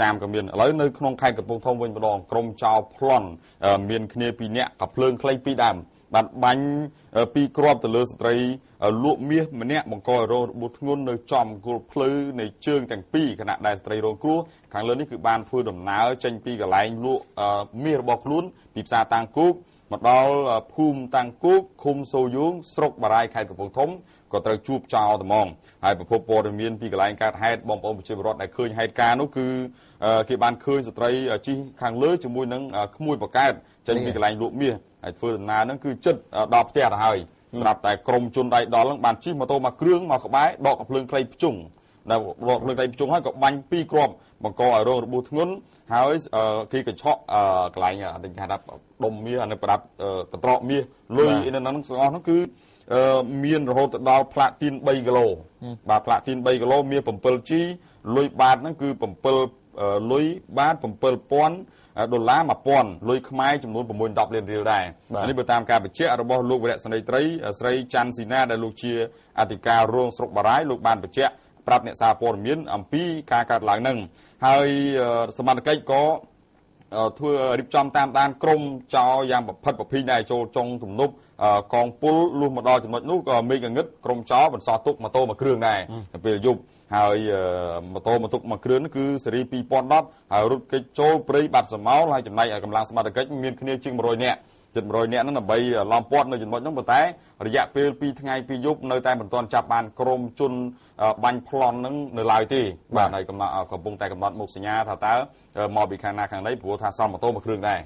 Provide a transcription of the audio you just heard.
ចាមក៏មានឥឡូវនៅក្នុងខេត្តកំពង់ធំវិញម្ដងក្រុមចោលប្លន់មានគ្នាពីរនាក់ក៏ភ្លើងខ្លីពីរដើមបានបាញ់ពីរគ្រាប់ទៅលើស្ត្រីលក់មាសម្នាក់បង្កឲ្យរងរបួសធ្ងន់នៅចំគល់ភ្លៅនៃជើងទាំងពីរខណៈដែលស្ត្រីរងគ្រោះខាងលើនេះគឺបានធ្វើដំណើរចេញពីកន្លែងលក់មាសរបស់ខ្លួនពីផ្សារតាំងគោកមកដល់ភូមិតាំងគោកឃុំសូយងស្រុកបារាយខេត្តកំពង់ធំក៏ត្រូវជួបចោលត្មងហើយប្រពន្ធព័ត៌មានពីកន្លែងកើតហេតុបងប្អូនប្រជាពលរដ្ឋដែលឃើញហេតុការណ៍នោះគឺគេបានឃើញស្ត្រីជិះខាងលើជាមួយនឹងក្មួយបកកើតចេញពីកន្លែងលក់មាសហើយធ្វើដំណើរហ្នឹងគឺចិត្តដល់ផ្ទះទៅហើយស្រាប់តែក្រុមជនដៃដល់ហ្នឹងបានជិះម៉ូតូមកគ្រឿងមកក្បែរដកកាភ្លើងខ្លីភ្ជុងដែលដកភ្លើងខ្លីភ្ជុងហើយក៏បាញ់ពីរគ្រាប់បង្កឲ្យរងរបួសធ្ងន់ហើយគេកញ្ឆក់កន្លែងគេហៅថាដុំមាសនៅប្រដាប់កត្រកមាសលុយនៅហ្នឹងទាំងអស់ហ្នឹងគឺមានរហូតដល់ផ្លាទីន3គីឡូបាទផ្លាទីន3គីឡូមាស 7G លុយបាតហ្នឹងគឺ7លុយបាត$7,000 1000លុយខ្មែរចំនួន6-10លានរៀលដែរនេះបើតាមការបញ្ជាក់របស់លោកវរៈសេនីត្រីស្រីច័ន្ទស៊ីណាដែលលោកជាអធិការរងស្រុកបារាយលោកបានបញ្ជាក់ប្រាប់អ្នកសារព័ត៌មានអំពីការកើតឡើងហ្នឹងហើយសមត្ថកិច្ចក៏ធ្វើរៀបចំតាមដានក្រុមចោលយ៉ាងប្រផិតប្រភីដែរចូលចុងទំនប់កងពលលុះមកដល់ចំណុចនោះក៏មេឃងឹតក្រុមចោលបន្សល់ទុកម៉ូតូមួយគ្រឿងដែរទៅពេលយប់ហើយម៉ូតូមួយទុកមួយគ្រឿងនោះគឺស៊េរី2010ហើយរត់គេចចូលព្រៃបាត់សមោលហើយចំណែកកម្លាំងសមត្ថកិច្ចមានគ្នាជាង100នាក់ជិត100នាក់ហ្នឹងដើម្បីឡោមព័ទ្ធនៅចំណុចហ្នឹងប៉ុន្តែរយៈពេល2ថ្ងៃ2យប់នៅតែមិនទាន់ចាប់បានក្រុមជនបាញ់ប្លន់ហ្នឹងនៅឡើយទេបាទហើយកំពុងតែកំណត់មុខសញ្ញាថាតើមកពីខាងណាខាងណីព្រោះថាសំម៉ូតូមួយគ្រឿងដែរ